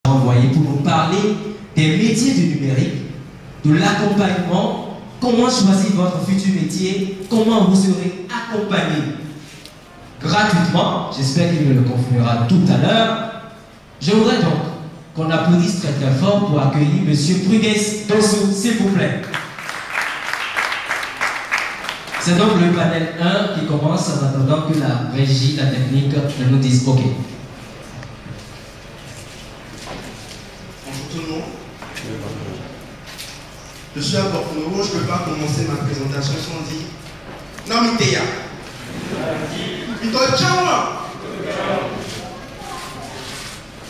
envoyé pour nous parler des métiers du numérique, de l'accompagnement, comment choisir votre futur métier, comment vous serez accompagné gratuitement. J'espère qu'il me le confirmera tout à l'heure. Je voudrais donc qu'on applaudisse très très fort pour accueillir M. Prudès Dossou, s'il vous plaît. C'est donc le panel 1 qui commence en attendant que la régie, la technique nous dise OK. Bonjour tout le monde. Je suis à Porto-Novo, je ne peux pas commencer ma présentation sans dire non, Mitéa.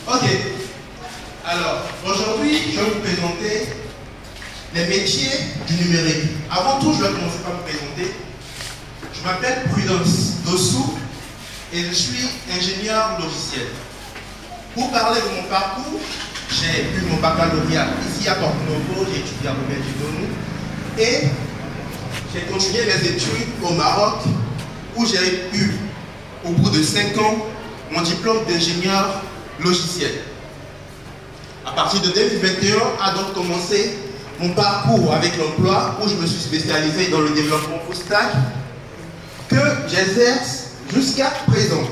Ok. Alors, aujourd'hui, je vais vous présenter les métiers du numérique. Avant tout, je vais commencer par me présenter. Je m'appelle Prudence Dossou et je suis ingénieur logiciel. Pour parler de mon parcours, j'ai eu mon baccalauréat ici à Porto-Novo, j'ai étudié à Robert Dieudonné et j'ai continué mes études au Maroc où j'ai eu, au bout de 5 ans, mon diplôme d'ingénieur logiciel. À partir de 2021 a donc commencé mon parcours avec l'emploi où je me suis spécialisé dans le développement full stack que j'exerce jusqu'à présent.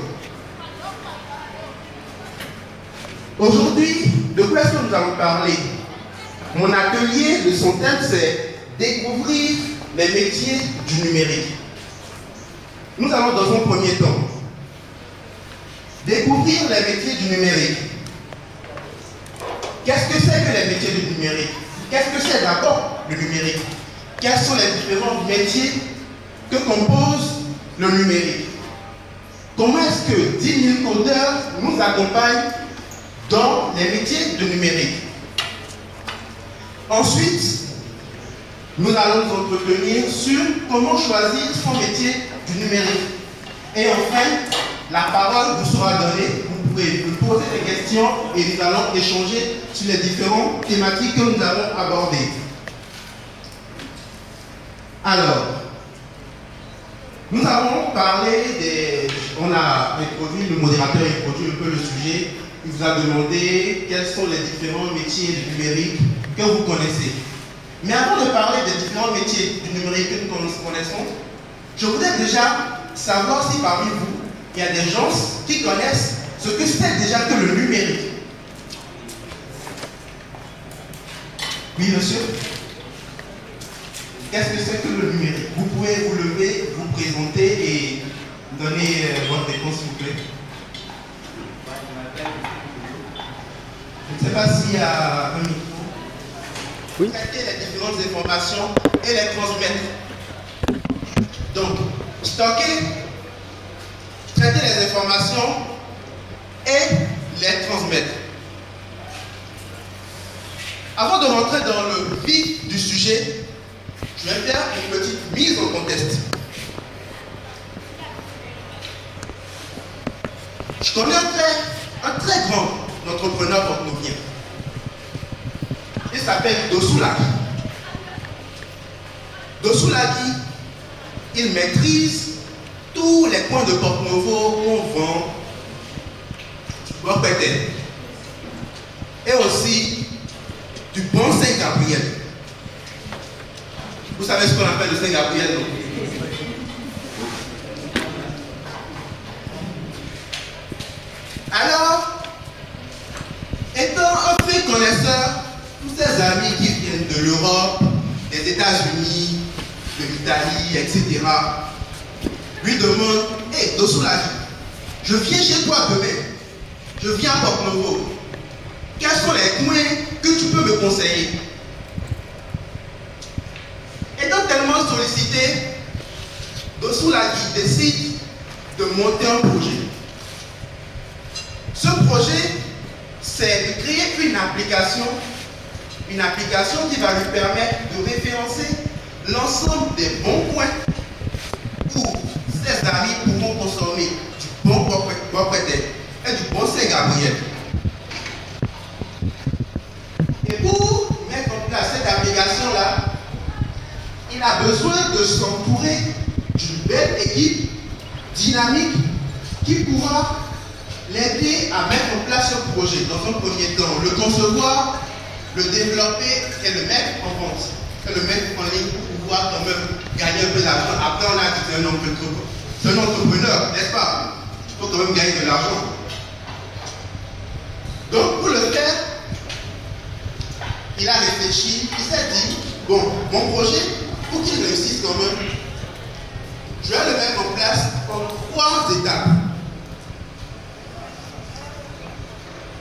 Aujourd'hui, de quoi est-ce que nous allons parler? Mon atelier, de son thème, c'est découvrir les métiers du numérique. Nous allons dans un premier temps découvrir les métiers du numérique. Qu'est-ce que c'est que les métiers du numérique? Qu'est-ce que c'est d'abord le numérique? Quels sont les différents métiers que compose le numérique? Comment est-ce que 10 000 codeurs nous accompagnent dans les métiers du numérique? Ensuite, nous allons nous entretenir sur comment choisir son métier du numérique. Et enfin, la parole vous sera donnée. Vous pouvez me poser des questions et nous allons échanger sur les différentes thématiques que nous allons aborder. Alors, nous avons parlé des... On a introduit, le modérateur a introduit un peu le sujet. Il vous a demandé quels sont les différents métiers du numérique que vous connaissez. Mais avant de parler des différents métiers du numérique que nous connaissons, je voudrais déjà savoir si parmi vous, il y a des gens qui connaissent ce que c'est déjà que le numérique. Oui, monsieur? Qu'est-ce que c'est que le numérique? Vous pouvez vous lever, vous présenter et donner votre réponse, s'il vous plaît. Je ne sais pas s'il y a un micro. Oui. Traiter les différentes informations et les transmettre. Donc, stocker, traiter les informations et les transmettre. Avant de rentrer dans le vif du sujet, je vais faire une petite mise en contexte. Je connais un très grand entrepreneur porto-novien. Il s'appelle Dossou Laki. Dossou Laki, il maîtrise tous les coins de Porto-Novo qu'on vend au Pétel. Et aussi du bon Saint-Gabriel. Vous savez ce qu'on appelle le Saint-Gabriel, non? Alors, étant un fait connaisseur, tous ses amis qui viennent de l'Europe, des États-Unis, de l'Italie, etc., lui demandent: hey, Dossou Laki, je viens chez toi demain, je viens à Porto-Novo. Quels sont les coins que tu peux me conseiller? Étant tellement sollicité, Dossou Laki décide de monter un projet. Ce projet, c'est de créer une application qui va lui permettre de référencer l'ensemble des bons points où ses amis pourront consommer du bon propriétaire et du bon Saint-Gabriel. Et pour mettre en place cette application-là, il a besoin de s'entourer d'une belle équipe dynamique qui pourra l'aider à mettre en place ce projet dans un premier temps, le concevoir, le développer et le mettre en vente, et le mettre en ligne pour pouvoir quand même gagner un peu d'argent. Après, on a dit c'est un entrepreneur, n'est-ce pas? Il faut quand même gagner de l'argent. Donc, pour le faire, il a réfléchi, il s'est dit, bon, mon projet, pour qu'il réussisse quand même, je vais le mettre en place en 3 étapes.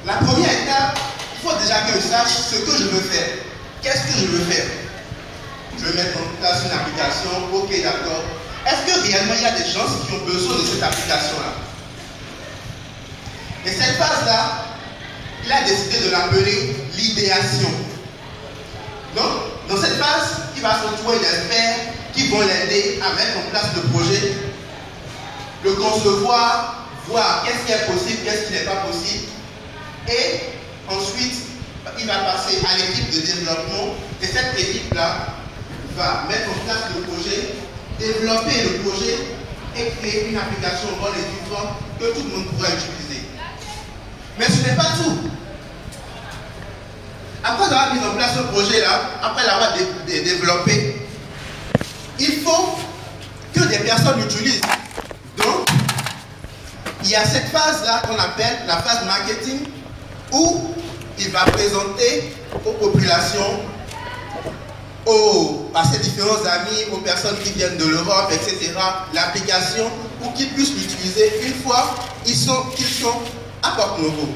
La première étape, il faut déjà que je sache ce que je veux faire. Qu'est-ce que je veux faire? Je vais mettre en place une application, ok, d'accord. Est-ce que réellement il y a des gens qui ont besoin de cette application-là? Et cette phase-là, il a décidé de l'appeler l'idéation. Donc, dans cette phase, il va s'entourer d'experts qui vont l'aider à mettre en place le projet, le concevoir, voir qu'est-ce qui est possible, qu'est-ce qui n'est pas possible. Et ensuite, il va passer à l'équipe de développement. Et cette équipe-là va mettre en place le projet, développer le projet et créer une application en bonne et due forme que tout le monde pourra utiliser. Mais ce n'est pas tout. Après avoir mis en place ce projet-là, après l'avoir développé, il faut que des personnes l'utilisent. Donc, il y a cette phase-là qu'on appelle la phase marketing, où il va présenter aux populations, à ses différents amis, aux personnes qui viennent de l'Europe, etc., l'application pour qu'ils puissent l'utiliser une fois qu'ils sont à Porto-Novo.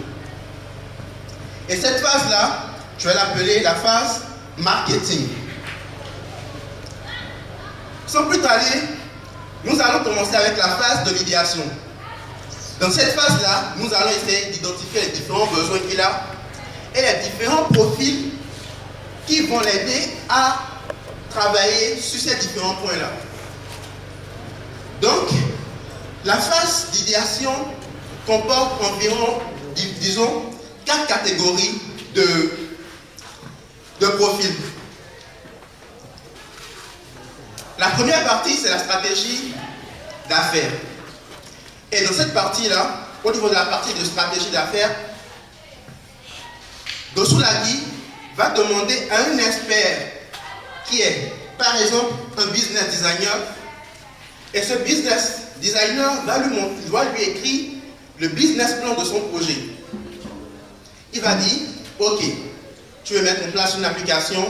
Et cette phase-là, je vais l'appeler la phase marketing. Sans plus tarder, nous allons commencer avec la phase de l'idéation. Dans cette phase-là, nous allons essayer d'identifier les différents besoins qu'il a et les différents profils qui vont l'aider à travailler sur ces différents points-là. Donc, la phase d'idéation comporte environ, disons, 4 catégories de profils. La première partie, c'est la stratégie d'affaires. Et dans cette partie-là, au niveau de la partie de stratégie d'affaires, Dossou Lagui va demander à un expert qui est, par exemple, un business designer, et ce business designer va lui écrire le business plan de son projet. Il va dire, ok, tu veux mettre en place une application,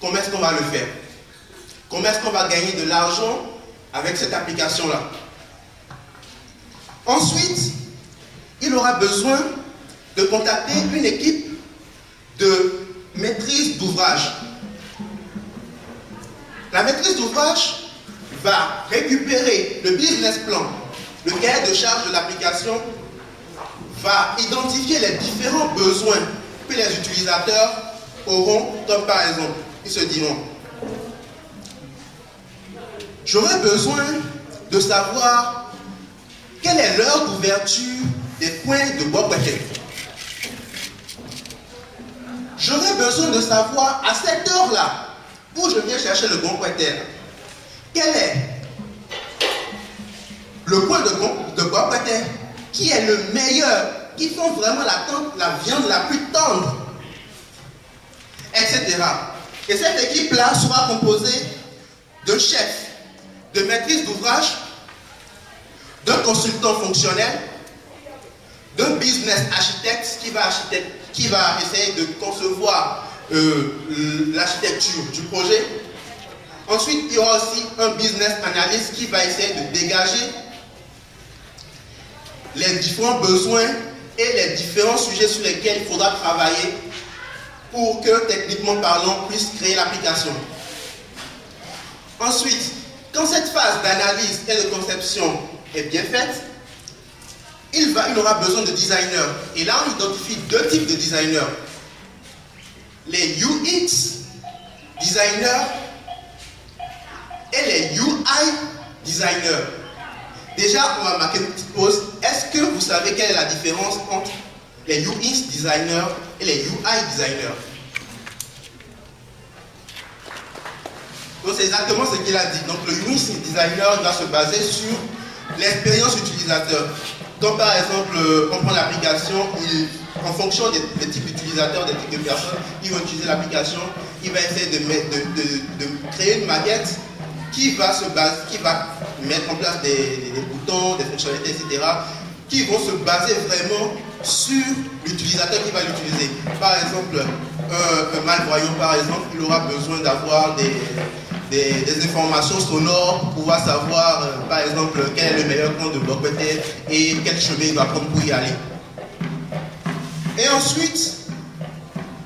comment est-ce qu'on va le faire? Comment est-ce qu'on va gagner de l'argent avec cette application-là? Ensuite, il aura besoin de contacter une équipe de maîtrise d'ouvrage. La maîtrise d'ouvrage va récupérer le business plan, le cahier de charge de l'application, va identifier les différents besoins que les utilisateurs auront, comme par exemple, ils se diront, j'aurais besoin de savoir quelle est l'heure d'ouverture des points de Bokwete. J'aurais besoin de savoir à cette heure-là, où je viens chercher le Bokwete, quel est le point de Bokwete qui est le meilleur, qui font vraiment la viande la plus tendre, etc. Et cette équipe-là sera composée de chefs, de maîtrise d'ouvrage, d'un consultant fonctionnel, d'un business architecte qui va essayer de concevoir l'architecture du projet. Ensuite, il y aura aussi un business analyst qui va essayer de dégager les différents besoins et les différents sujets sur lesquels il faudra travailler pour que, techniquement parlant, on puisse créer l'application. Ensuite, quand cette phase d'analyse et de conception est bien faite, il aura besoin de designers. Et là, on identifie 2 types de designers. Les UX designers et les UI designers. Déjà, on va marquer une petite pause. Est-ce que vous savez quelle est la différence entre les UX designers et les UI designers? Donc, c'est exactement ce qu'il a dit. Donc, le UX designer doit se baser sur l'expérience utilisateur. Quand par exemple, on prend l'application, en fonction des types d'utilisateurs, des types de personnes qui vont utiliser l'application, il va essayer de créer une maquette qui va mettre en place des boutons, des fonctionnalités, etc., qui vont se baser vraiment sur l'utilisateur qui va l'utiliser. Par exemple, un malvoyant, par exemple, il aura besoin d'avoir des informations sonores pour pouvoir savoir, par exemple, quel est le meilleur compte de bloc peut-être et quel chemin il va prendre pour y aller. Et ensuite,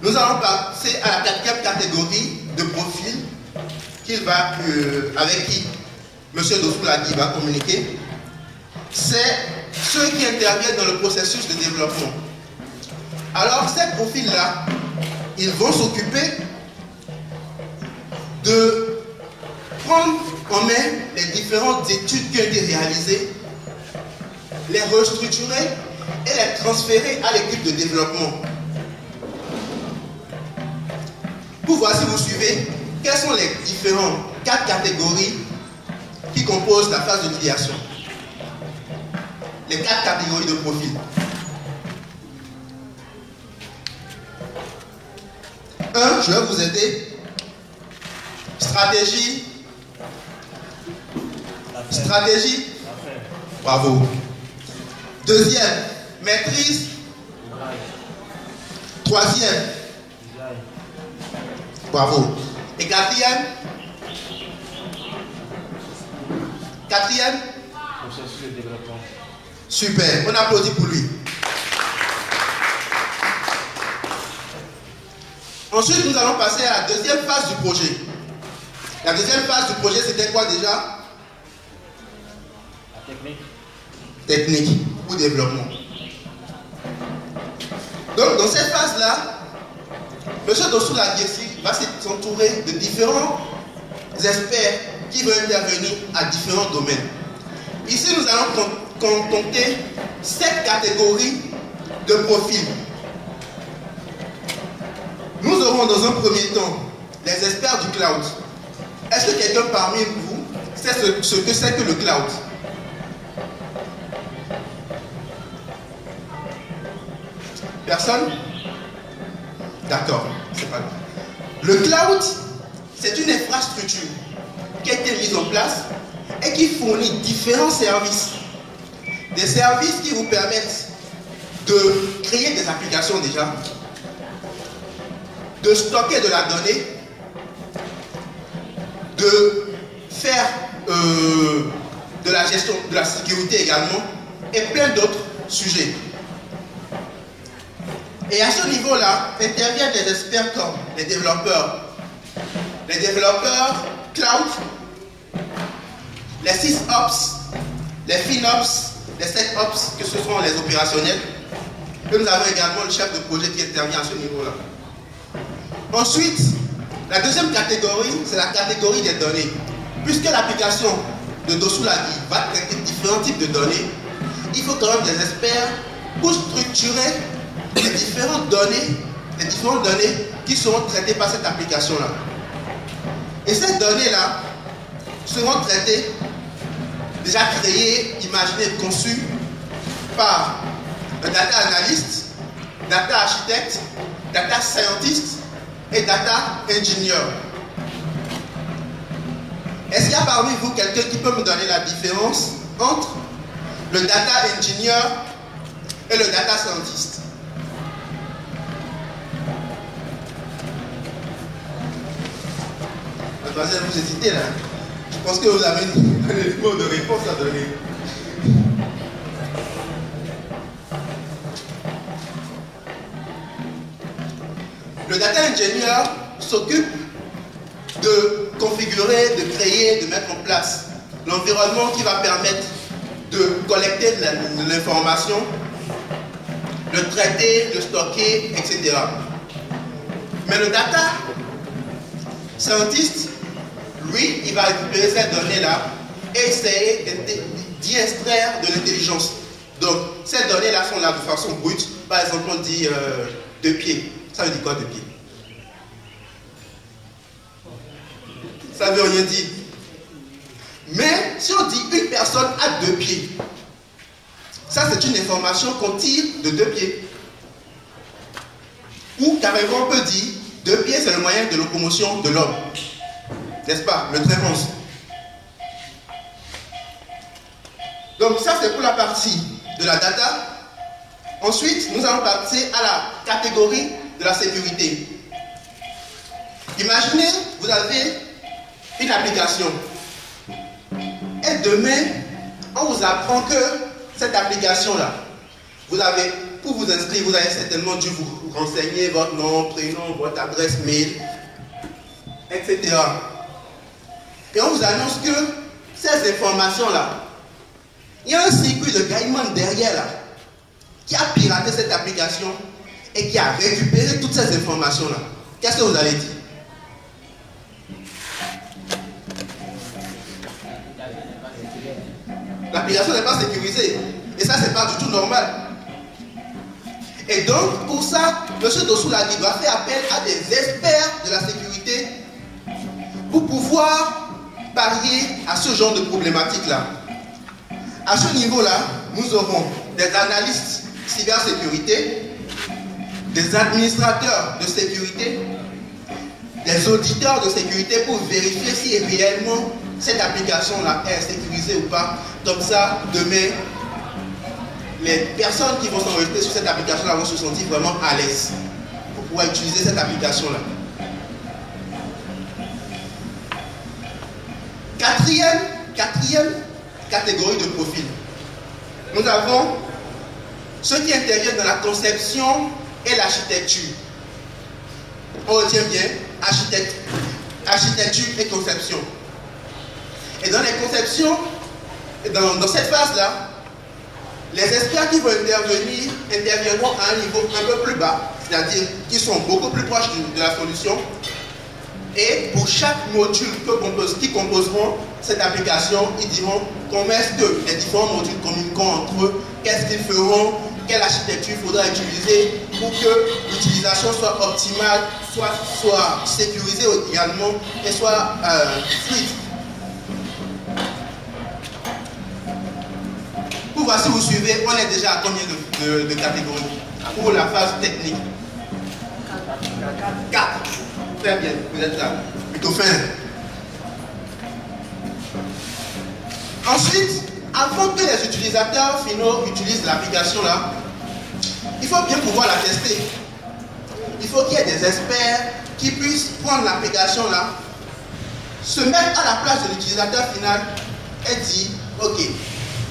nous allons passer à la 4e catégorie de profil avec qui M. Dosoulagui va communiquer. C'est ceux qui interviennent dans le processus de développement. Alors, ces profils-là, ils vont s'occuper de prendre en main les différentes études qui ont été réalisées, les restructurer et les transférer à l'équipe de développement. Pour voir si vous suivez, quelles sont les différentes 4 catégories qui composent la phase de filiation. Les 4 catégories de profil. 1, je vais vous aider. Stratégie. Stratégie. Bravo. 2e, maîtrise. 3e. Bravo. Et 4e. 4e. Processus de développement. Super, on applaudit pour lui. Ensuite, nous allons passer à la 2e phase du projet. La 2e phase du projet, c'était quoi déjà? La technique. Technique ou développement. Donc, dans cette phase-là, M. Dosoulagui va s'entourer de différents experts qui vont intervenir à différents domaines. Ici, nous allons compter 7 catégories de profils. Nous aurons dans un premier temps les experts du cloud. Est-ce que quelqu'un parmi vous sait ce que c'est que le cloud? Personne? D'accord, c'est pas grave. Le cloud, c'est une infrastructure qui a été mise en place et qui fournit différents services. Des services qui vous permettent de créer des applications déjà, de stocker de la donnée, de faire de la gestion de la sécurité également, et plein d'autres sujets. Et à ce niveau-là, interviennent des experts comme les développeurs cloud, les SysOps, les FinOps, les SecOps, que ce sont les opérationnels. Et nous avons également le chef de projet qui intervient à ce niveau-là. Ensuite, la 2e catégorie, c'est la catégorie des données. Puisque l'application de Dosoulagui va traiter différents types de données, il faut quand même des experts pour structurer les différentes données qui seront traitées par cette application-là. Et ces données-là seront traitées, déjà créées, imaginées, conçues par un data analyst, data architecte, data scientist et data engineer. Est-ce qu'il y a parmi vous quelqu'un qui peut me donner la différence entre le data engineer et le data scientist? Mademoiselle, vous hésitez là. Je pense que vous avez un élément de réponse à donner. Le data engineer s'occupe de configurer, de créer, de mettre en place l'environnement qui va permettre de collecter de l'information, de traiter, de stocker, etc. Mais le data scientist, lui, il va récupérer ces données-là et essayer d'y extraire de l'intelligence. Donc, ces données-là sont là de façon brute. Par exemple, on dit 2 pieds. Ça veut dire quoi 2 pieds? Ça veut rien dire. Mais si on dit une personne a 2 pieds, Ça, c'est une information qu'on tire de 2 pieds. Ou carrément, on peut dire, 2 pieds, c'est le moyen de locomotion de l'homme. N'est-ce pas? Le tréponce. Donc ça, c'est pour la partie de la data. Ensuite, nous allons passer à la catégorie de la sécurité. Imaginez, vous avez une application. Et demain, on vous apprend que cette application-là, vous avez, pour vous inscrire, vous avez certainement dû vous renseigner votre nom, prénom, votre adresse mail, etc. Et on vous annonce que ces informations-là, il y a un circuit de gaiement derrière là, qui a piraté cette application et qui a récupéré toutes ces informations-là. Qu'est-ce que vous allez dire? L'application n'est pas sécurisée. Et ça, c'est pas du tout normal. Et donc, pour ça, M. Dosoulagui doit faire appel à des experts de la sécurité pour pouvoir pallier à ce genre de problématique-là. À ce niveau-là, nous aurons des analystes cybersécurité, des administrateurs de sécurité, des auditeurs de sécurité pour vérifier si réellement cette application-là est sécurisée ou pas. Comme ça, demain, les personnes qui vont s'enregistrer sur cette application-là vont se sentir vraiment à l'aise pour pouvoir utiliser cette application-là. Quatrième catégorie de profil. Nous avons ceux qui interviennent dans la conception et l'architecture. On retient bien architecture et conception. Et dans les conceptions, dans cette phase-là, les experts qui vont intervenir interviendront à un niveau un peu plus bas, c'est-à-dire qui sont beaucoup plus proches de la solution. Et pour chaque module qui composeront cette application, ils diront comment est-ce que les différents modules communiqueront entre eux, qu'est-ce qu'ils feront, quelle architecture il faudra utiliser pour que l'utilisation soit optimale, soit sécurisée également et soit fluide. Pour voir si vous suivez, on est déjà à combien de catégories pour la phase technique? 4. Très bien, vous êtes là. Plutôt fin. Ensuite, avant que les utilisateurs finaux utilisent l'application là, il faut bien pouvoir la tester. Il faut qu'il y ait des experts qui puissent prendre l'application là, se mettre à la place de l'utilisateur final et dire, ok,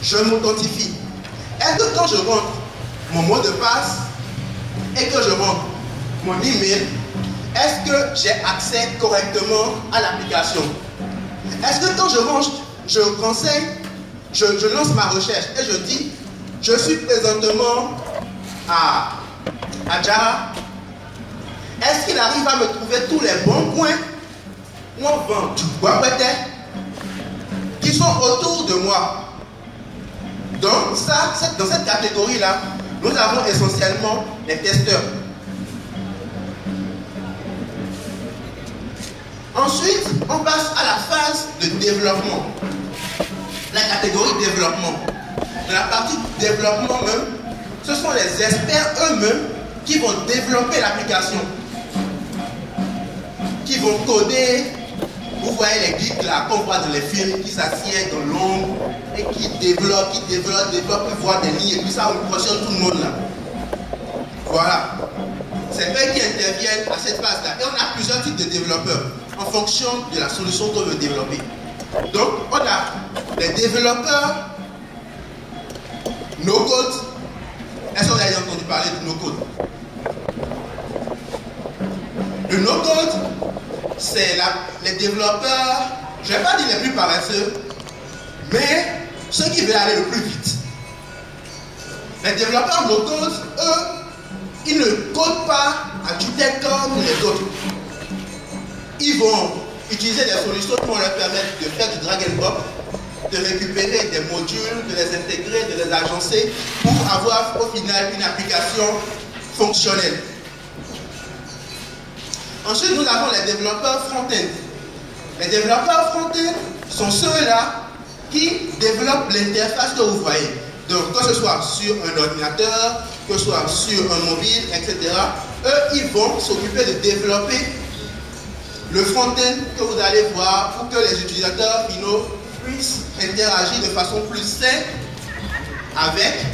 je m'authentifie. Est-ce que quand je rentre mon mot de passe et que je rentre mon email, est-ce que j'ai accès correctement à l'application? Est-ce que quand je range, je renseigne, je lance ma recherche et je dis, je suis présentement à Jara, est-ce qu'il arrive à me trouver tous les bons points où on vend du bois peut-être qui sont autour de moi? Donc ça, dans cette catégorie-là, nous avons essentiellement les testeurs. Ensuite, on passe à la phase de développement. La catégorie développement. Dans la partie développement même, ce sont les experts eux-mêmes qui vont développer l'application. Qui vont coder. Vous voyez les geeks là, qu'on voit dans les films, qui s'assiedent dans l'ombre et qui développent, ils voient des lignes et puis ça impressionne tout le monde là. Voilà. C'est eux qui interviennent à cette phase-là. Et on a plusieurs types de développeurs en fonction de la solution qu'on veut développer. Donc, on a les développeurs no-code. Est-ce que vous avez entendu parler de no-code? Le no-code, c'est les développeurs, je ne vais pas dire les plus paresseux, mais ceux qui veulent aller le plus vite. Les développeurs no-code, eux, ils ne codent pas à du tech comme les autres. Ils vont utiliser des solutions qui vont leur permettre de faire du drag and drop, de récupérer des modules, de les intégrer, de les agencer pour avoir au final une application fonctionnelle. Ensuite, nous avons les développeurs front-end. Les développeurs front-end sont ceux-là qui développent l'interface que vous voyez. Donc, que ce soit sur un ordinateur, que ce soit sur un mobile, etc., eux, ils vont s'occuper de développer le front-end que vous allez voir pour que les utilisateurs finaux puissent interagir de façon plus simple avec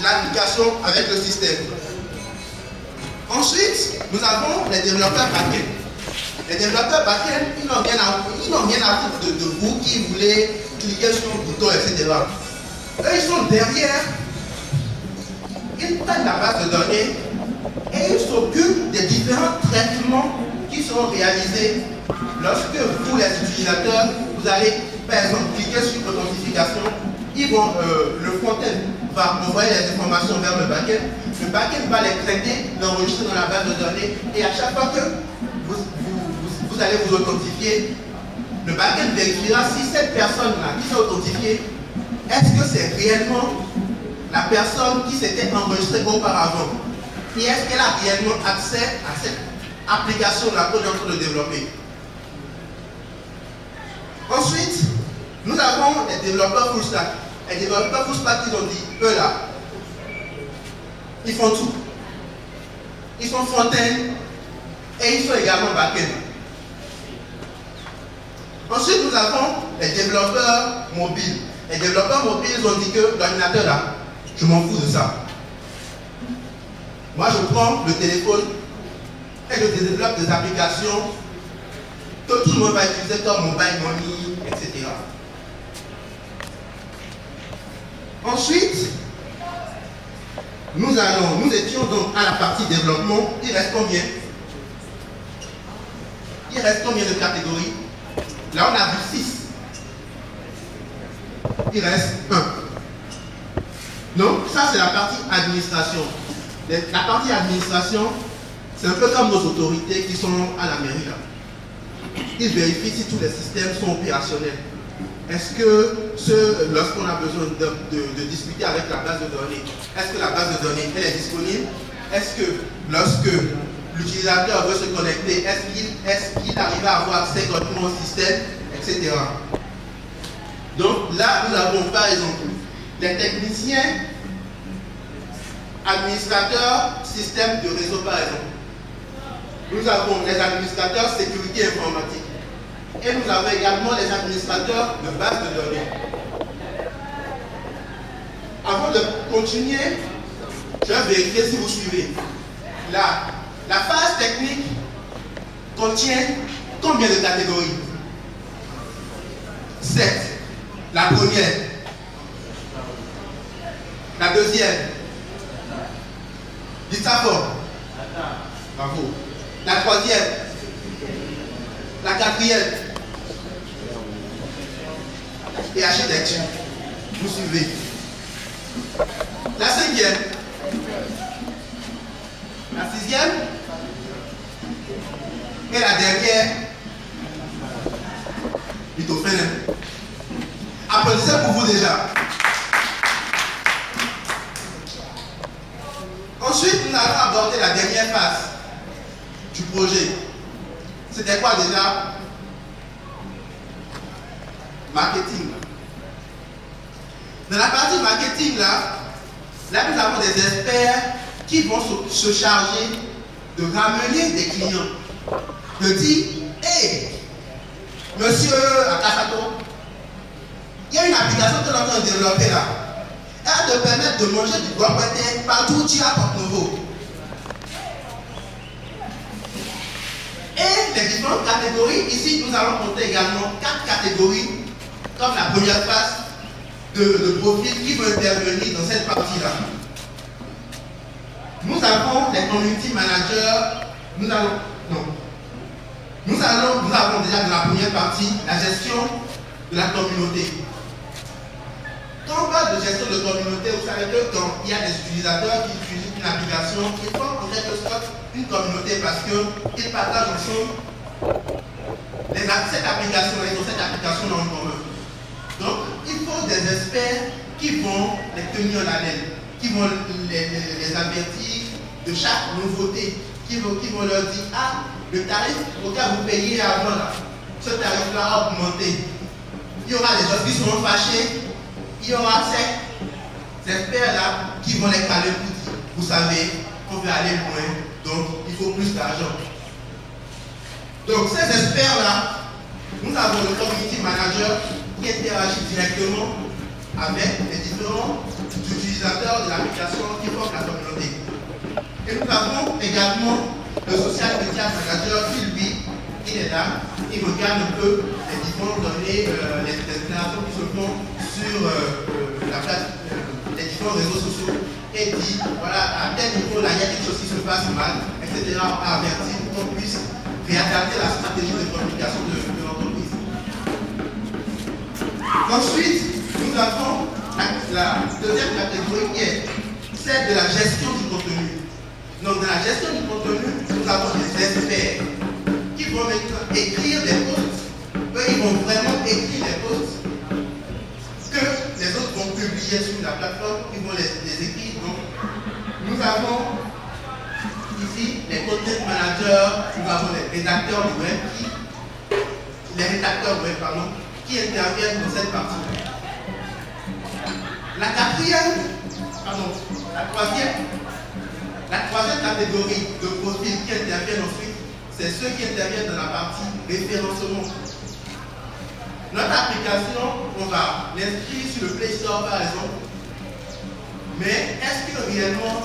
l'application, avec le système. Ensuite, nous avons les développeurs back-end. Les développeurs back-end, ils n'ont rien à foutre de vous qui voulez cliquer sur le bouton, etc. Eux, ils sont derrière, ils prennent la base de données et ils s'occupent des différents traitements qui seront réalisés lorsque vous, les utilisateurs, vous allez, par exemple, cliquer sur authentification. Le front-end va envoyer les informations vers le back-end. Le back-end va les traiter, l'enregistrer dans la base de données. Et à chaque fois que vous allez vous authentifier, le back-end vérifiera si cette personne-là qui s'est authentifiée, est-ce que c'est réellement la personne qui s'était enregistrée auparavant? Et est-ce qu'elle a réellement accès à cette application-là qu'on est en train de développer? Ensuite, nous avons les développeurs full stack. Les développeurs full stack, ils ont dit, eux là, ils font tout. Ils sont front-end et ils sont également back-end. Ensuite, nous avons les développeurs mobiles. Les développeurs mobiles, ils ont dit que l'ordinateur là, je m'en fous de ça. Moi, je prends le téléphone et je développe des applications que tout le monde va utiliser comme mobile money, etc. Ensuite, nous étions donc à la partie développement. Il reste combien? Il reste combien de catégories? Là, on a vu 6. Il reste 1. Donc, ça, c'est la partie administration. La partie administration, c'est un peu comme nos autorités qui sont à la mairie là. Ils vérifient si tous les systèmes sont opérationnels. Est-ce que lorsqu'on a besoin de discuter avec la base de données, est-ce que la base de données elle est disponible? Est-ce que lorsque l'utilisateur veut se connecter, est-ce qu'il arrive à avoir accès correctement au système, etc. Donc là, nous avons par exemple les techniciens, administrateurs, système de réseau par exemple. Nous avons les administrateurs sécurité informatique. Et nous avons également les administrateurs de base de données. Avant de continuer, je vais vérifier si vous suivez. La phase technique contient combien de catégories? 7. La première. La deuxième. Dites ça fort. Bravo. La troisième. La quatrième. Et architecture. Vous suivez. La cinquième. La sixième. Et la dernière. Mythophène. Applaudissez pour vous déjà. Ensuite, nous allons aborder la dernière phase du projet. C'était quoi déjà? Marketing. Dans la partie marketing, là nous avons des experts qui vont se charger de ramener des clients. De dire, hey, monsieur Akasato, il y a une application que l'on est en train de développer là. Elle va te permettre de manger du bois pointé partout où tu as Porte-Nouveau. Et les différentes catégories, ici nous allons compter également 4 catégories, comme la première phase de profil qui vont intervenir dans cette partie-là. Nous avons les community managers, nous avons déjà dans la première partie la gestion de la communauté. Quand on parle de gestion de communauté, vous savez que quand il y a des utilisateurs qui utilisent une application, ils font en quelque sorte une communauté parce qu'ils partagent ensemble cette application, ils ont cette application en commun. Donc, il faut des experts qui vont les tenir en haleine, qui vont les avertir de chaque nouveauté, qui vont leur dire, ah, le tarif auquel vous payez avant, là, ce tarif-là a augmenté. Il y aura des gens qui seront fâchés, il y aura experts-là qui vont les caler pour dire, vous savez, on veut aller loin, donc il faut plus d'argent. Donc ces experts-là, nous avons le community manager qui interagit directement avec les différents utilisateurs de l'application qui forment la communauté. Et nous avons également le social media manager qui, lui, il est là, il regarde un peu les différentes données, les interactions qui se font sur les différents réseaux sociaux et dit, voilà, à tel niveau, là, il y a quelque chose qui se passe mal, etc. à avertir pour qu'on puisse réadapter la stratégie de communication de l'entreprise. Ensuite, nous avons la deuxième catégorie qui est celle de la gestion du contenu. Donc, dans la gestion du contenu, nous avons des experts qui vont maintenant écrire des posts. Eux, ils vont vraiment écrire des posts que les autres vont publier sur la plateforme, ils vont les écrire. Donc, nous avons ici les content managers, nous avons les rédacteurs du web qui interviennent dans cette partie. La troisième catégorie de profils qui interviennent ensuite, c'est ceux qui interviennent dans la partie référencement. Notre application, on va l'inscrire sur le Play Store par exemple, mais est-ce que réellement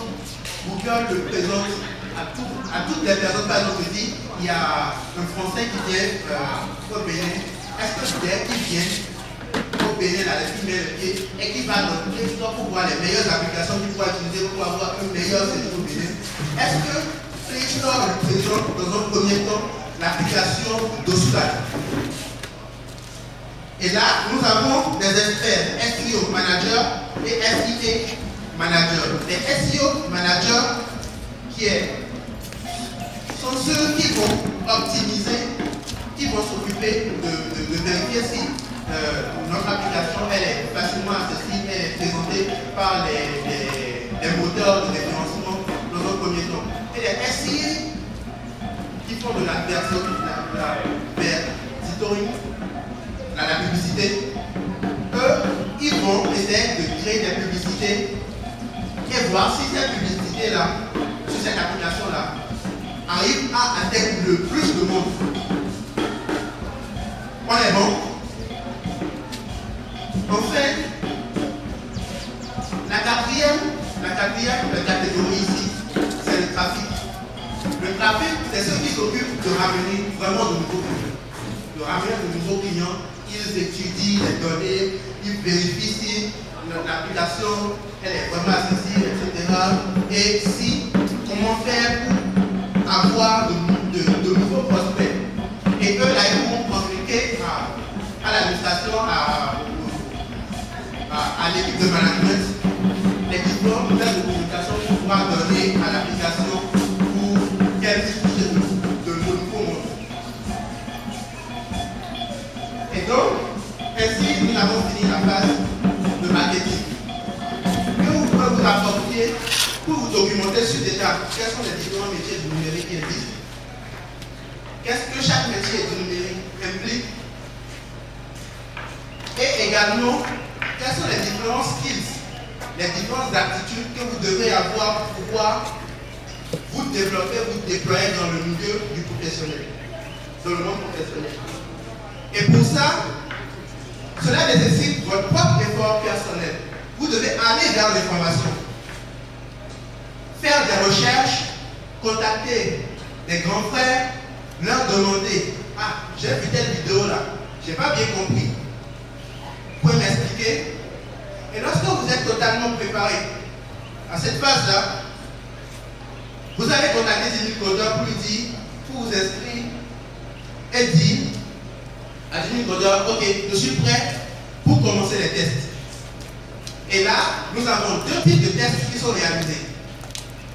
Google le présente à toutes les personnes? Par exemple, je dis, il y a un Français qui vient au Bénin, est-ce que c'est qui vient au Bénin, là, qui met le pied et qui va dans le Play Store pour voir les meilleures applications qu'il pourra utiliser pour avoir un meilleur séjour au Bénin? Est-ce que Play Store présente dans un premier temps l'application d'Oscar? Et là, nous avons des experts SEO manager et SEA manager. Les SEO managers sont ceux qui vont optimiser, qui vont s'occuper de vérifier si notre application elle est facilement accessible, elle est présentée par les moteurs de référencement dans un premier temps. Et les SEA qui font de la publicité, eux, ils vont essayer de créer des publicités et voir si cette publicité-là, sur cette application-là, arrive à atteindre le plus de monde. On est bon? Enfin, la quatrième catégorie ici, c'est le trafic. Le trafic, c'est ceux qui s'occupent de ramener vraiment de nouveaux clients. De ramener de nouveaux clients, ils étudient les données, ils vérifient si l'application elle est vraiment accessible, etc. Et si, comment faire pour avoir de nouveaux prospects. Et eux, là, ils vont communiquer à l'administration, à l'équipe de management, les différents modèles de communication pour pouvoir donner à l'application pour qu'elle puisse toucher de nouveaux mondes. Et donc, ainsi, nous avons fini la phase de marketing. Que vous pouvez vous apporter pour vous documenter sur déjà quels sont les différents métiers du numérique qui existent. Qu'est-ce que chaque métier du numérique implique? Et également, quels sont les différents skills, les différentes aptitudes que vous devez avoir pour pouvoir vous développer, vous déployer dans le milieu du professionnel, dans le monde professionnel. Et pour ça, cela nécessite votre propre effort personnel. Vous devez aller vers l'information, faire des recherches, contacter des grands frères, leur demander: ah, j'ai vu telle vidéo là, j'ai pas bien compris. Vous pouvez m'expliquer? Et lorsque vous êtes totalement préparé à cette phase-là, vous allez contacter Jimmy Codeur pour lui dire, pour vous inscrire et dire à Jimmy Codeur: ok, je suis prêt pour commencer les tests. Et là, nous avons deux types de tests qui sont réalisés.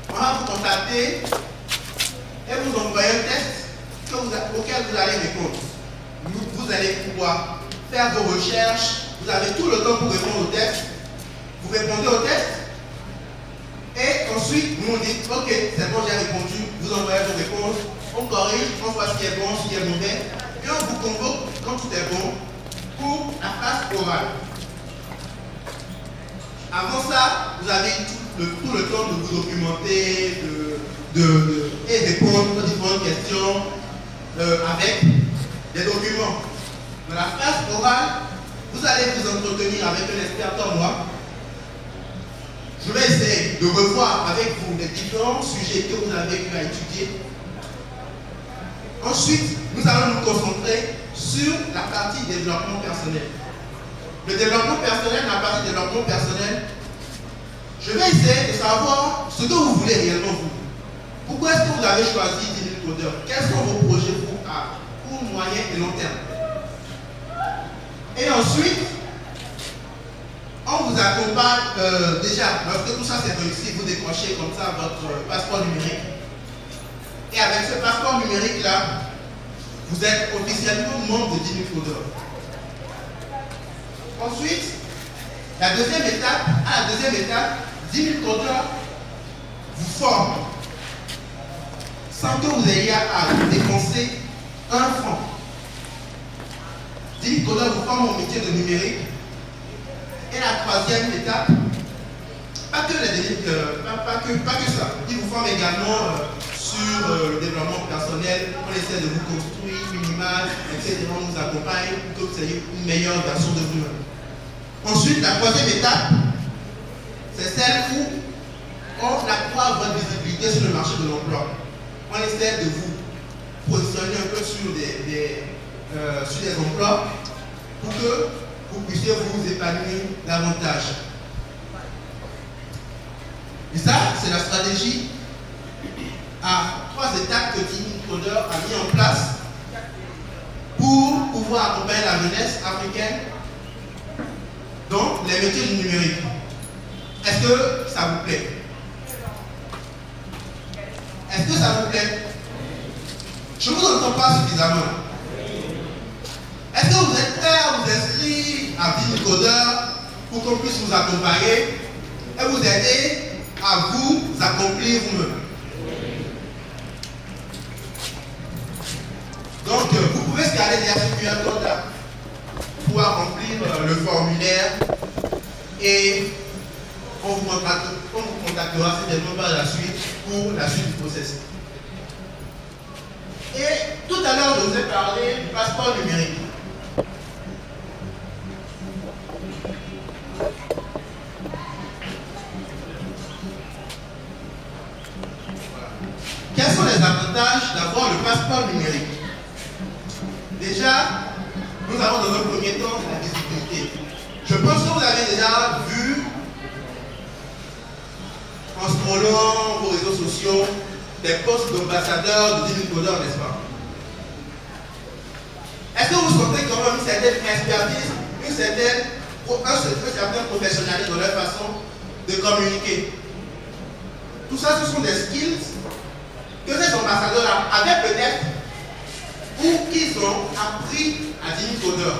On va vous contacter et vous envoyer un test auquel vous allez répondre. Vous allez pouvoir faire vos recherches, vous avez tout le temps pour répondre au test. Vous répondez au test et ensuite vous me dites: ok, c'est bon, j'ai répondu. Vous envoyez vos réponses, on corrige, on voit ce qui est bon, ce qui est mauvais, et on vous convoque quand tout est bon pour la phase orale. Avant ça, vous avez tout le temps de vous documenter et répondre aux différentes questions avec des documents. Dans la phase orale, vous allez vous entretenir avec un expert comme moi. Je vais essayer de revoir avec vous les différents sujets que vous avez eu à étudier. Ensuite, nous allons nous concentrer sur la partie développement personnel. Le développement personnel, la partie développement personnel, je vais essayer de savoir ce que vous voulez réellement vous. Pourquoi est-ce que vous avez choisi 10 000 codeurs? Quels sont vos projets pour à court, moyen et long terme? Et ensuite, on vous accompagne déjà, lorsque tout ça c'est réussi, vous décrochez comme ça votre passeport numérique. Et avec ce passeport numérique là, vous êtes officiellement membre de 10 000 codeurs. Ensuite, à la deuxième étape, 10 000 codeurs vous forment sans que vous ayez à dépenser un franc. 10 000 codeurs vous forment au métier de numérique. Et la troisième étape, pas que ça, ils vous forment également sur le développement personnel. On essaie de vous construire une image, etc. On vous accompagne pour que vous ayez une meilleure version de vous-même. Ensuite, la troisième étape, c'est celle où on accroît votre visibilité sur le marché de l'emploi. On essaie de vous positionner un peu sur des emplois pour que vous puissiez vous épanouir davantage. Et ça, c'est la stratégie à 3 étapes que 10 000 codeurs a mis en place pour pouvoir accompagner la jeunesse africaine dans les métiers du numérique. Est-ce que ça vous plaît? Est-ce que ça vous plaît? Je ne vous entends pas suffisamment. Est-ce que vous êtes prêts à vous inscrire à 10 000 codeurs pour qu'on puisse vous accompagner et vous aider à vous accomplir vous-même? Donc, vous pouvez scanner derrière ce QR code là pour pouvoir remplir le formulaire et on vous contactera certainement par la suite pour la suite du process. Et tout à l'heure, je vous ai parlé du passeport numérique. Quels sont les avantages d'avoir le passeport numérique? Déjà, nous avons dans un premier temps la visibilité. Je pense que vous avez déjà vu, en scrollant vos réseaux sociaux, des postes d'ambassadeurs de 10 000 codeurs, n'est-ce pas? Est-ce que vous sentez quand même une certaine expertise, un certain professionnalisme dans leur façon de communiquer? Tout ça, ce sont des skills que ces ambassadeurs-là avaient peut-être ou qu'ils ont appris à 10 000 codeurs.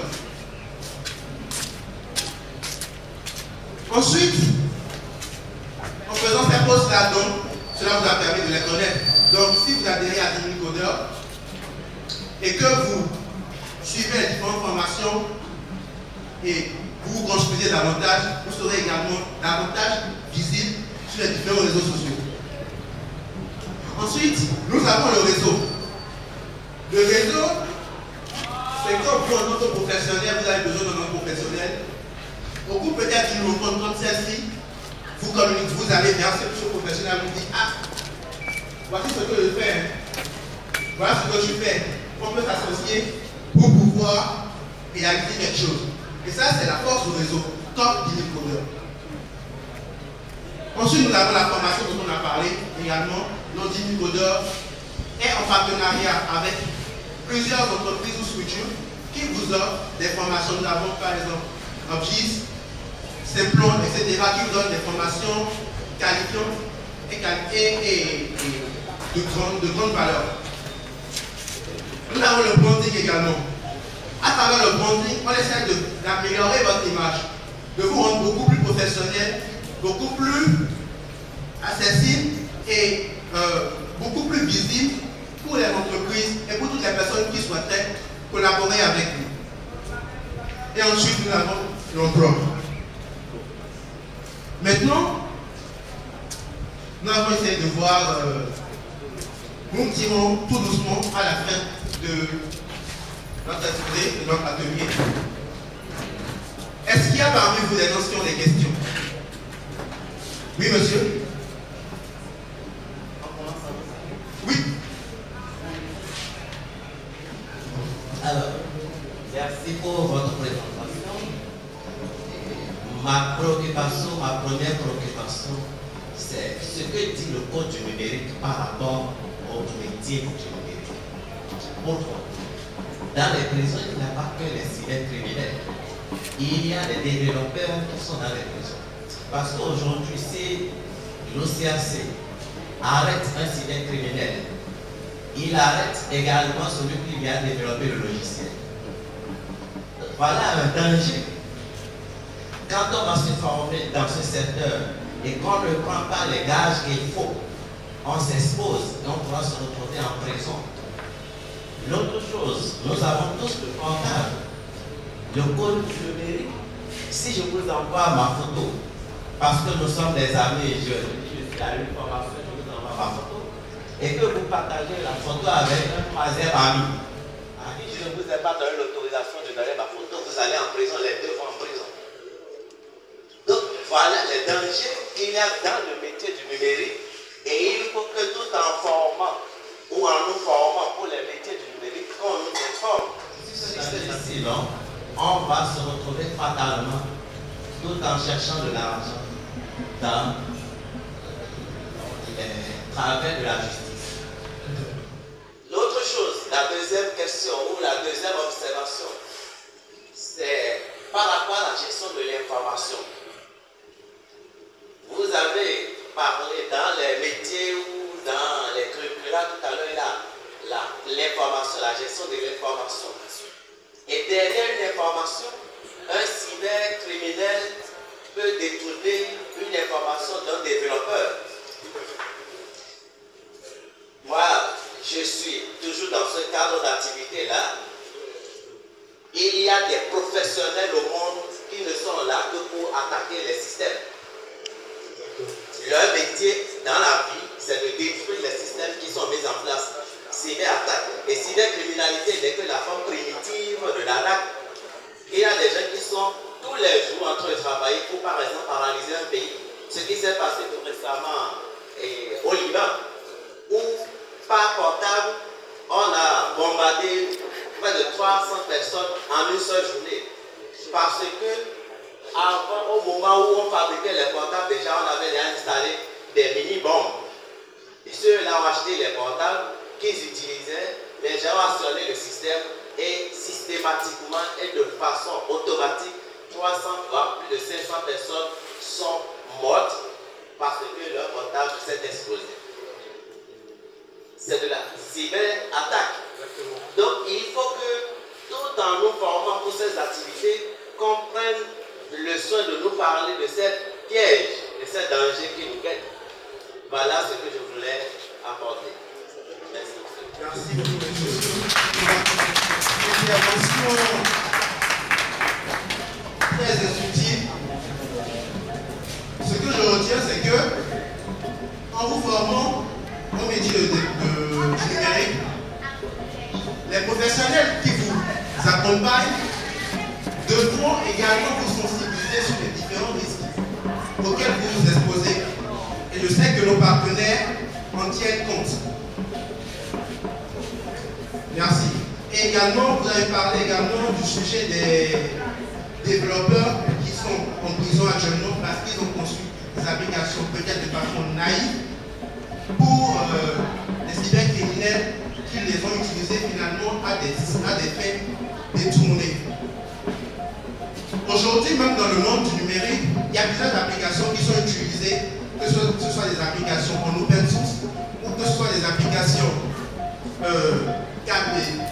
Ensuite, en faisant ces postes-là, cela vous a permis de les connaître. Donc, si vous adhérez à 10 000 codeurs et que vous suivez les différentes formations et vous vous construisez davantage, vous serez également davantage visible sur les différents réseaux sociaux. Ensuite, nous avons le réseau. Le réseau, c'est comme vous, en tant que professionnel, vous avez besoin d'un professionnel. Beaucoup peut-être une rencontre comme celle-ci, vous communiquez, vous allez vers ce professionnel, vous dites, ah, voici ce que je fais, voilà ce que je fais. On peut s'associer pour pouvoir réaliser quelque chose. Et ça, c'est la force du réseau, top 10 000 codeurs. Ensuite, nous avons la formation dont on a parlé également. Nos 10 000 codeurs est en partenariat avec plusieurs entreprises ou structures qui vous offrent des formations. Nous avons par exemple Obgis, Simplon, etc. qui vous donnent des formations qualifiantes et de grande valeur. Nous avons le branding également. À travers le branding, on essaie d'améliorer votre image, de vous rendre beaucoup plus professionnel, beaucoup plus accessible et beaucoup plus visible pour les entreprises et pour toutes les personnes qui souhaiteraient collaborer avec nous. Et ensuite, nous avons l'emploi. Maintenant, nous avons essayé de voir, nous tirons tout doucement à la fin de notre atelier, de notre atelier. Est-ce qu'il y a parmi vous des gens qui ont des questions? Oui, monsieur? Oui. Alors, merci pour votre présentation. Ma première préoccupation, c'est ce que dit le code du numérique par rapport au métier du numérique. Pourquoi? Dans les prisons, il n'y a pas que les cybercriminels. Il y a des développeurs qui sont dans les prisons. Parce qu'aujourd'hui, si l'OCAC arrête un cybercriminel, il arrête également celui qui vient développer le logiciel. Voilà un danger. Quand on va se former dans ce secteur et qu'on ne prend pas les gages qu'il faut, on s'expose et on pourra se retrouver en prison. L'autre chose, nous avons tous le portable, le code numérique. Si je vous envoie ma photo, parce que nous sommes des amis, je suis à une formation, je vous envoie ma photo, et que vous partagez la photo avec un troisième ami, à qui je ne vous ai pas donné l'autorisation de donner ma photo, vous allez en prison, les deux vont en prison. Donc voilà les dangers qu'il y a dans le métier du numérique. Et il faut que tout en formant ou en nous formant pour les métiers du numérique, qu'on nous informe. Sinon, on va se retrouver fatalement tout en cherchant de l'argent dans les travers de la justice. L'autre chose, la deuxième question ou la deuxième observation, c'est par rapport à la gestion de l'information. Vous avez parlé dans les métiers ou dans les curricula tout à l'heure, l'information, la gestion de l'information. Et derrière une information, un cybercriminel peut détourner une information d'un développeur. Moi, je suis toujours dans ce cadre d'activité-là. Il y a des professionnels au monde qui ne sont là que pour attaquer les systèmes. Leur métier dans la vie, c'est de détruire les systèmes qui sont mis en place. Cyberattaque. Et cybercriminalité n'est que la forme primitive de l'attaque. Il y a des gens qui sont tous les jours en train de travailler pour, par exemple, paralyser un pays. Ce qui s'est passé tout récemment au Liban, où par portable, on a bombardé près de 300 personnes en une seule journée. Parce que avant, au moment où on fabriquait les portables, déjà on avait installé des mini-bombes. Et ceux-là ont acheté les portables qu'ils utilisaient, les gens ont actionné le système et systématiquement et de façon automatique, 300 voire plus de 500 personnes sont mortes parce que leur portable s'est explosé. C'est de la cyberattaque. Donc il faut que, tout en nous formant pour ces activités, qu'on prenne le soin de nous parler de ces pièges, de ces dangers qui nous guettent. Voilà ce que je voulais apporter. Merci. Merci beaucoup, monsieur. Intervention très instructive. Ce que je retiens, c'est que, en vous formant au métier du numérique, les professionnels qui vous accompagnent devront également vous sensibiliser sur les différents risques auxquels vous vous exposez. Et je sais que nos partenaires en tiennent compte. Merci. Et également, vous avez parlé également du sujet des développeurs qui sont en prison actuellement parce qu'ils ont construit des applications peut-être de façon naïve pour les cybercriminels qui les ont utilisées finalement à des fins détournées. Aujourd'hui, même dans le monde du numérique, il y a plusieurs applications qui sont utilisées, que ce soit des applications en open source ou que ce soit des applications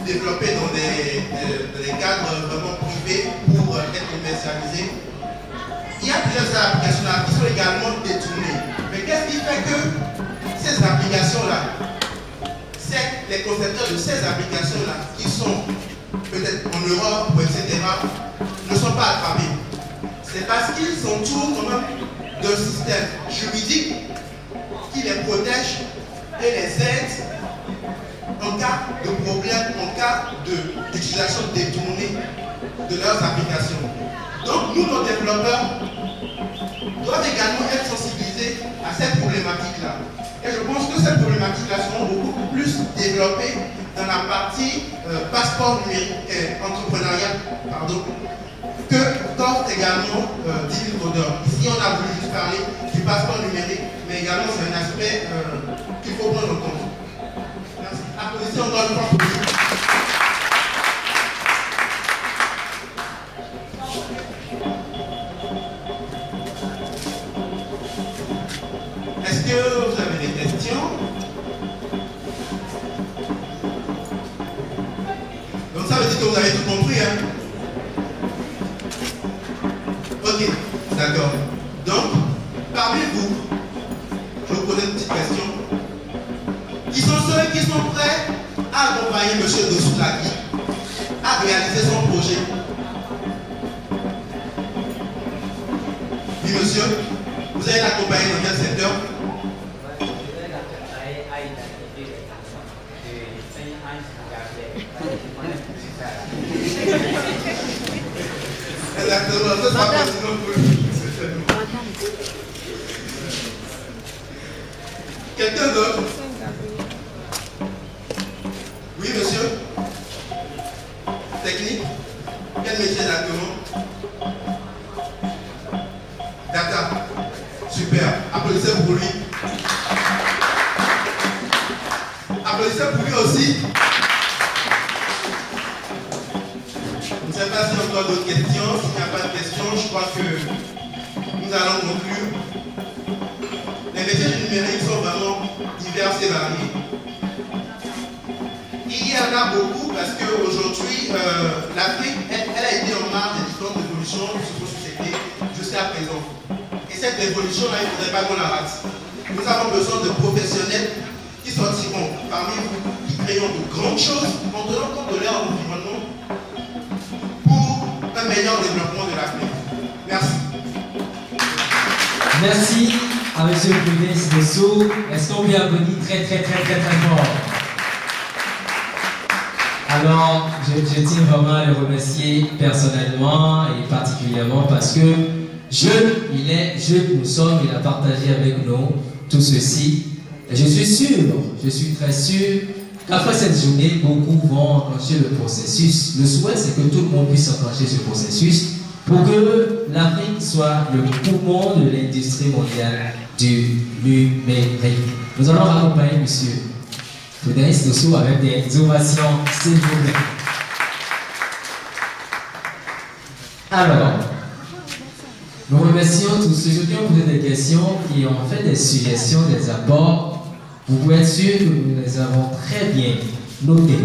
développées dans des cadres vraiment privés pour être commercialisées. Il y a plusieurs applications là qui sont également détournées. Mais qu'est-ce qui fait que ces applications-là, c'est les concepteurs de ces applications-là qui sont peut-être en Europe, etc., ne sont pas attrapés? C'est parce qu'ils entourent quand même d'un système juridique qui les protège et les aide en cas de problème, en cas d'utilisation détournée de leurs applications. Donc nous, nos développeurs, doivent également être sensibilisés à cette problématique-là. Et je pense que ces problématiques-là seront beaucoup plus développées dans la partie passeport numérique et entrepreneuriat, que qu'offre également Digital Coder. Ici, on a voulu juste parler du passeport numérique, mais également c'est un aspect qu'il faut prendre en compte. Merci. Applaudissez encore une fois pour lui. Est-ce que vous avez des questions? Donc ça veut dire que vous avez tout compris, hein? Ok, d'accord. Donc, parmi vous, je vous pose une petite question. Qui sont ceux qui sont prêts à accompagner M. Dosoulaki à réaliser son projet? Oui, monsieur, vous allez l'accompagner dans quel secteur? Exactement, ça sera pertinent pour lui. Quelqu'un d'autre? Oui, monsieur? Technique? Quel métier exactement? Data. Super. Applaudissez pour lui. Applaudissez pour lui aussi. Je ne sais pas s'il y a encore d'autres questions. S'il n'y a pas de questions, je crois que nous allons conclure. Les métiers du numérique sont vraiment divers et variés. Il y en a beaucoup parce qu'aujourd'hui, l'Afrique, elle a été en marge des différentes évolutions de notre société jusqu'à présent. Et cette évolution-là, il ne faudrait pas qu'on la rate. Nous avons besoin de professionnels qui sortiront parmi vous, qui créeront de grandes choses en tenant compte de leur environnement pour un meilleur développement de l'Afrique. Merci. Merci à M. Prudence Dessous. Est-ce qu'on peut applaudir très fort? Alors, je tiens vraiment à le remercier personnellement et particulièrement parce que jeune, il est jeune, nous sommes, il a partagé avec nous tout ceci. Et je suis très sûr qu'après cette journée, beaucoup vont enclencher le processus. Le souhait, c'est que tout le monde puisse enclencher ce processus pour que l'Afrique soit le poumon de l'industrie mondiale du numérique. Nous allons accompagner M. Prudence Dessous avec des ovations, s'il vous plaît. Alors, nous remercions tous ceux qui ont posé des questions, qui ont fait des suggestions, des apports. Vous pouvez être sûr que nous les avons très bien notés.